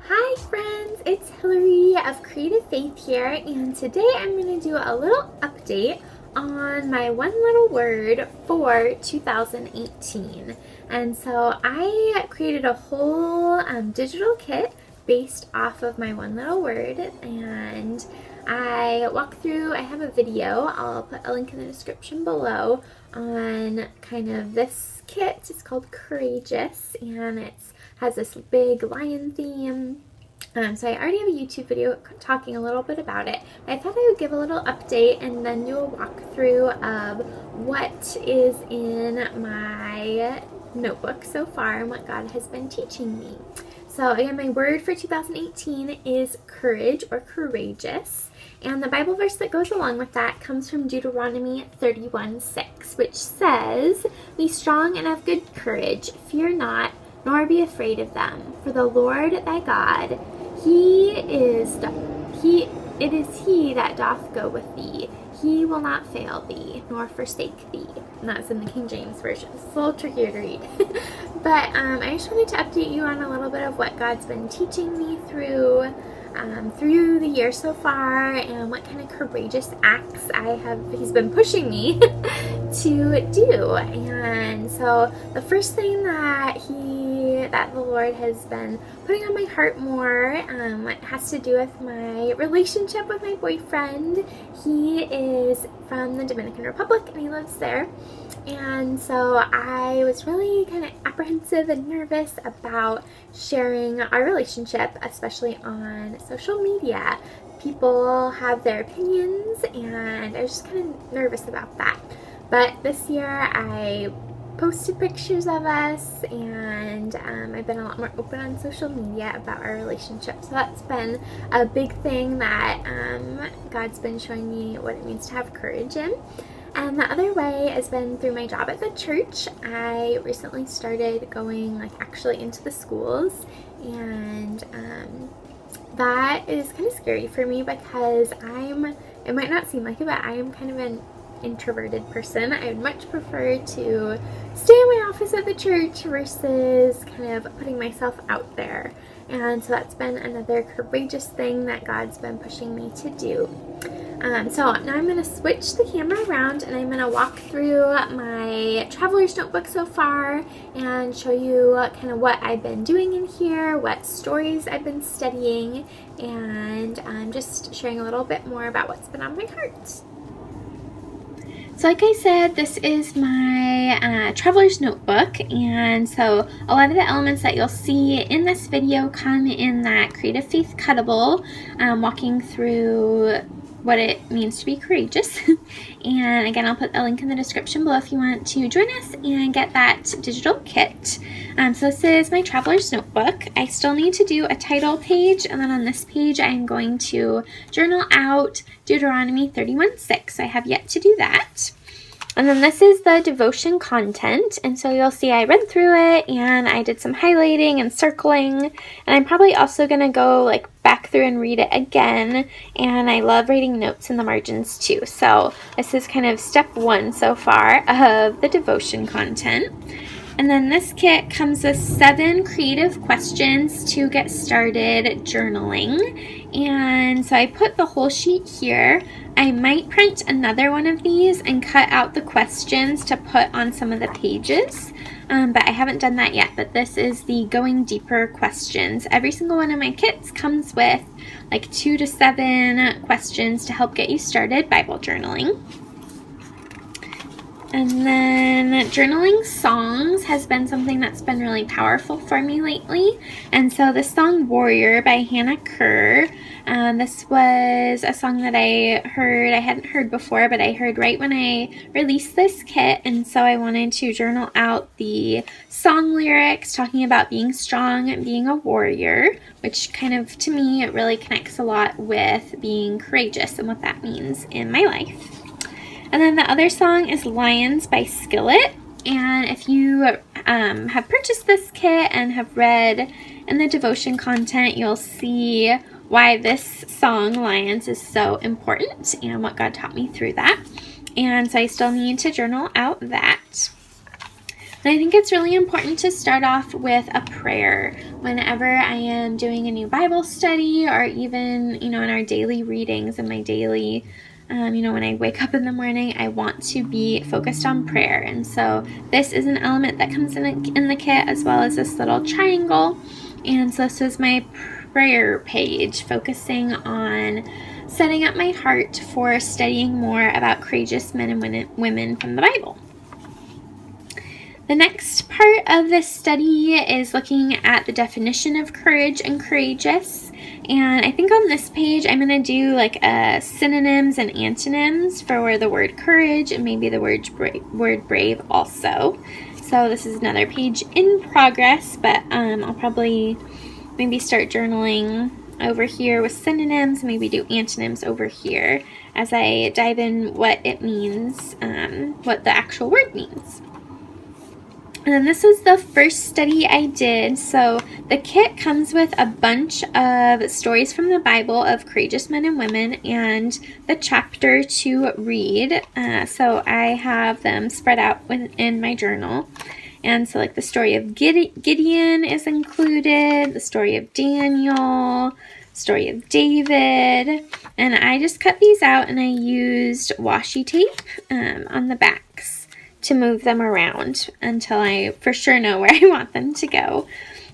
Hi friends, it's Hillary of Creative Faith here, and today I'm going to do a little update on my one little word for 2018. And so I created a whole digital kit based off of my one little word, and I have a video, I'll put a link in the description below, on kind of this kit. It's called Courageous, and it's has this big lion theme. So I already have a YouTube video talking a little bit about it. I thought I would give a little update and then do a walkthrough of what is in my notebook so far and what God has been teaching me. So again, my word for 2018 is courage or courageous. And the Bible verse that goes along with that comes from Deuteronomy 31:6, which says, "Be strong and of good courage, fear not, nor be afraid of them. For the Lord thy God, it is he that doth go with thee. He will not fail thee, nor forsake thee." And that's in the King James Version. It's a little trickier to read. But I just wanted to update you on a little bit of what God's been teaching me through the year so far, and what kind of courageous acts he's been pushing me to do. And so the first thing that the Lord has been putting on my heart more has to do with my relationship with my boyfriend. He is from the Dominican Republic and he lives there. And so I was really kind of apprehensive and nervous about sharing our relationship, especially on social media. People have their opinions, and I was just kind of nervous about that. But this year I posted pictures of us, and I've been a lot more open on social media about our relationship. So that's been a big thing that God's been showing me what it means to have courage in. And the other way has been through my job at the church. I recently started going actually into the schools, and that is kind of scary for me because it might not seem like it, but I am kind of an introverted person. I would much prefer to stay in my office at the church versus kind of putting myself out there. And so that's been another courageous thing that God's been pushing me to do. So now I'm going to switch the camera around, and I'm going to walk through my traveler's notebook so far and show you kind of what I've been doing in here, what stories I've been studying, and just sharing a little bit more about what's been on my heart. So like I said, this is my traveler's notebook, and so a lot of the elements that you'll see in this video come in that Creative Faith cuttable, walking through what it means to be courageous. And again, I'll put a link in the description below if you want to join us and get that digital kit. So this is my traveler's notebook. I still need to do a title page, and then on this page I'm going to journal out Deuteronomy 31:6. I have yet to do that. And then this is the devotion content, and so you'll see I read through it and I did some highlighting and circling, and I'm probably also going to go back through and read it again, and I love writing notes in the margins too. So this is kind of step 1 so far of the devotion content. And then this kit comes with 7 creative questions to get started journaling. And so I put the whole sheet here. I might print another one of these and cut out the questions to put on some of the pages, but I haven't done that yet. But this is the Going Deeper questions. Every single one of my kits comes with 2 to 7 questions to help get you started Bible journaling. And then journaling songs has been something that's been really powerful for me lately. And so the song Warrior by Hannah Kerr, this was a song that I hadn't heard before, but I heard right when I released this kit. And so I wanted to journal out the song lyrics talking about being strong and being a warrior, which kind of, to me, it really connects a lot with being courageous and what that means in my life. And then the other song is Lions by Skillet. And if you have purchased this kit and have read in the devotion content, you'll see why this song, Lions, is so important and what God taught me through that. And so I still need to journal out that. And I think it's really important to start off with a prayer whenever I am doing a new Bible study, or even, in our daily readings and my daily, when I wake up in the morning, I want to be focused on prayer. And so this is an element that comes in the kit, as well as this little triangle. And so this is my prayer page, focusing on setting up my heart for studying more about courageous men and women from the Bible. The next part of this study is looking at the definition of courage and courageous. And I think on this page, I'm going to do like synonyms and antonyms for the word courage, and maybe the word brave also. So this is another page in progress, but I'll probably maybe start journaling over here with synonyms, maybe do antonyms over here as I dive in what it means, what the actual word means. And then this was the first study I did. So the kit comes with a bunch of stories from the Bible of courageous men and women and the chapter to read. So I have them spread out in my journal. And so like the story of Gideon is included, the story of Daniel, story of David. And I just cut these out and I used washi tape on the backs to move them around until I for sure know where I want them to go.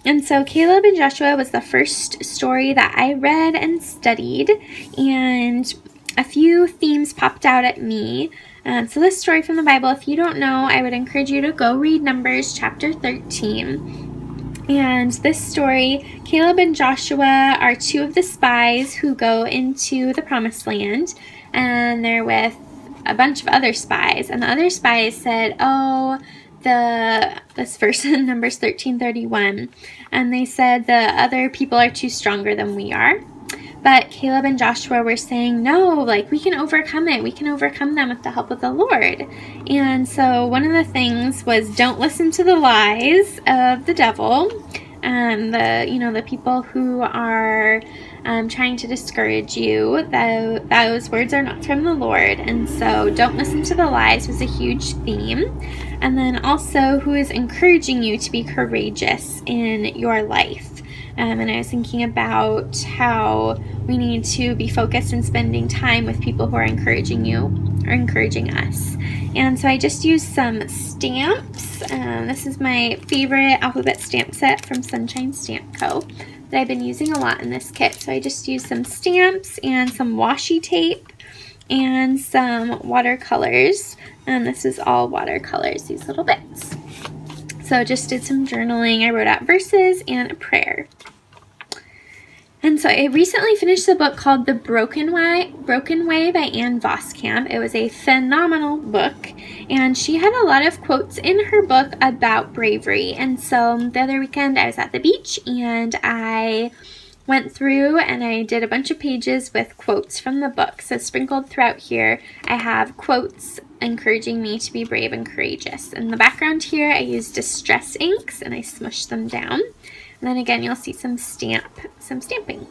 And so Caleb and Joshua was the first story that I read and studied, and a few themes popped out at me. So this story from the Bible, if you don't know, I would encourage you to go read Numbers chapter 13. And this story, Caleb and Joshua are two of the spies who go into the promised land, and they're with a bunch of other spies, and the other spies said, this verse in Numbers 13:31, and they said the other people are too stronger than we are. But Caleb and Joshua were saying, no, like we can overcome it. We can overcome them with the help of the Lord. And so one of the things was, don't listen to the lies of the devil, the people who are trying to discourage you. Those words are not from the Lord. And so don't listen to the lies was a huge theme. And then also, who is encouraging you to be courageous in your life. And I was thinking about how we need to be focused and spending time with people who are encouraging you or encouraging us. And so I just used some stamps. This is my favorite alphabet stamp set from Sunshine Stamp Co. that I've been using a lot in this kit. So I just used some stamps and some washi tape and some watercolors. And this is all watercolors, these little bits. So just did some journaling. I wrote out verses and a prayer. And so I recently finished a book called The Broken Way by Ann Voskamp. It was a phenomenal book, and she had a lot of quotes in her book about bravery. And so the other weekend I was at the beach and I went through and I did a bunch of pages with quotes from the book. So sprinkled throughout here, I have quotes encouraging me to be brave and courageous. In the background here, I used distress inks and I smushed them down. And then again, you'll see some stamping.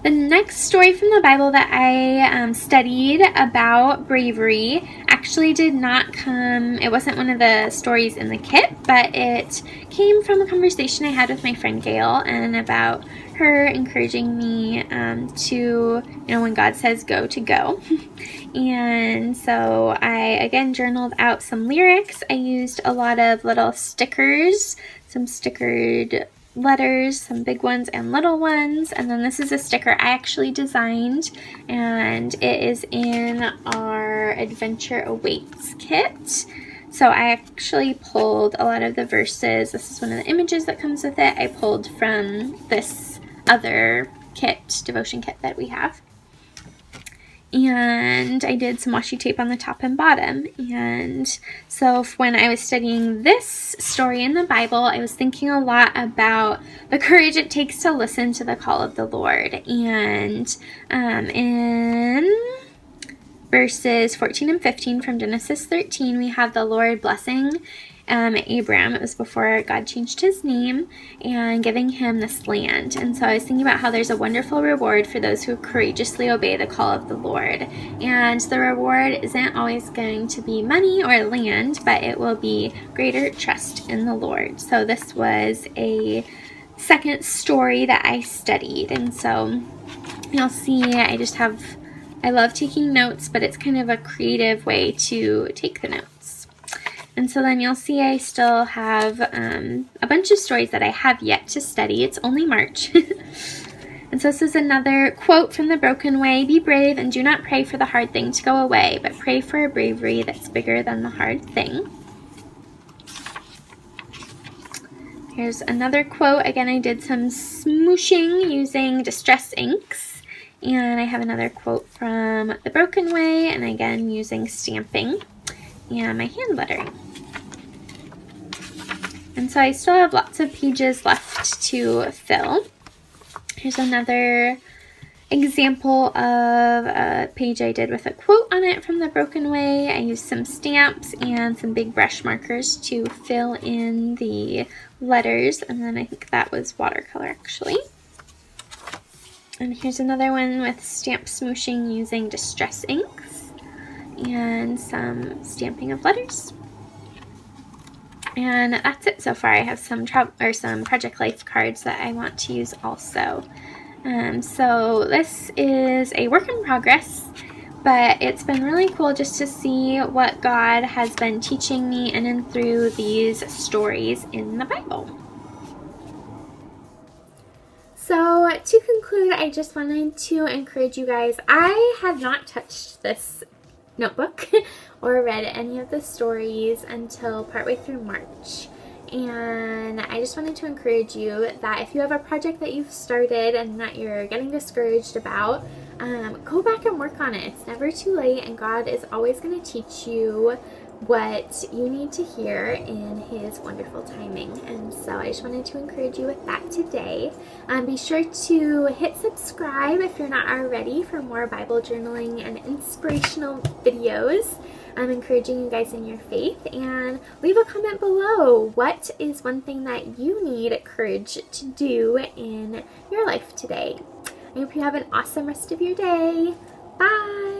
The next story from the Bible that I studied about bravery actually did not come, it wasn't one of the stories in the kit, but it came from a conversation I had with my friend Gail, and about her encouraging me to, when God says go, to go. And so I, again, journaled out some lyrics. I used a lot of little stickers, some stickered letters, some big ones and little ones. And then this is a sticker I actually designed, and it is in our Adventure Awaits kit. So I actually pulled a lot of the verses. This is one of the images that comes with it. I pulled from this other kit, devotion kit that we have. And I did some washi tape on the top and bottom. And so when I was studying this story in the Bible, I was thinking a lot about the courage it takes to listen to the call of the Lord. And in verses 14 and 15 from Genesis 13, we have the Lord blessing Abram. It was before God changed his name and giving him this land. And so I was thinking about how there's a wonderful reward for those who courageously obey the call of the Lord. And the reward isn't always going to be money or land, but it will be greater trust in the Lord. So this was a second story that I studied. And so you'll see I love taking notes, but it's kind of a creative way to take the notes. And so then you'll see I still have a bunch of stories that I have yet to study. It's only March. And so this is another quote from The Broken Way. Be brave and do not pray for the hard thing to go away, but pray for a bravery that's bigger than the hard thing. Here's another quote. Again, I did some smooshing using Distress inks. And I have another quote from The Broken Way, and again using stamping and my hand lettering. And so I still have lots of pages left to fill. Here's another example of a page I did with a quote on it from The Broken Way. I used some stamps and some big brush markers to fill in the letters, and then I think that was watercolor actually. And here's another one with stamp smooshing using Distress inks and some stamping of letters. And that's it so far. I have some Project Life cards that I want to use also. So this is a work in progress, but it's been really cool just to see what God has been teaching me in and through these stories in the Bible. So to conclude, I just wanted to encourage you guys. I have not touched this notebook or read any of the stories until partway through March. And I just wanted to encourage you that if you have a project that you've started and that you're getting discouraged about, go back and work on it. It's never too late, and God is always going to teach you what you need to hear in His wonderful timing. And so I just wanted to encourage you with that today. Be sure to hit subscribe if you're not already for more Bible journaling and inspirational videos. I'm encouraging you guys in your faith, and leave a comment below. What is one thing that you need courage to do in your life today? I hope you have an awesome rest of your day. Bye!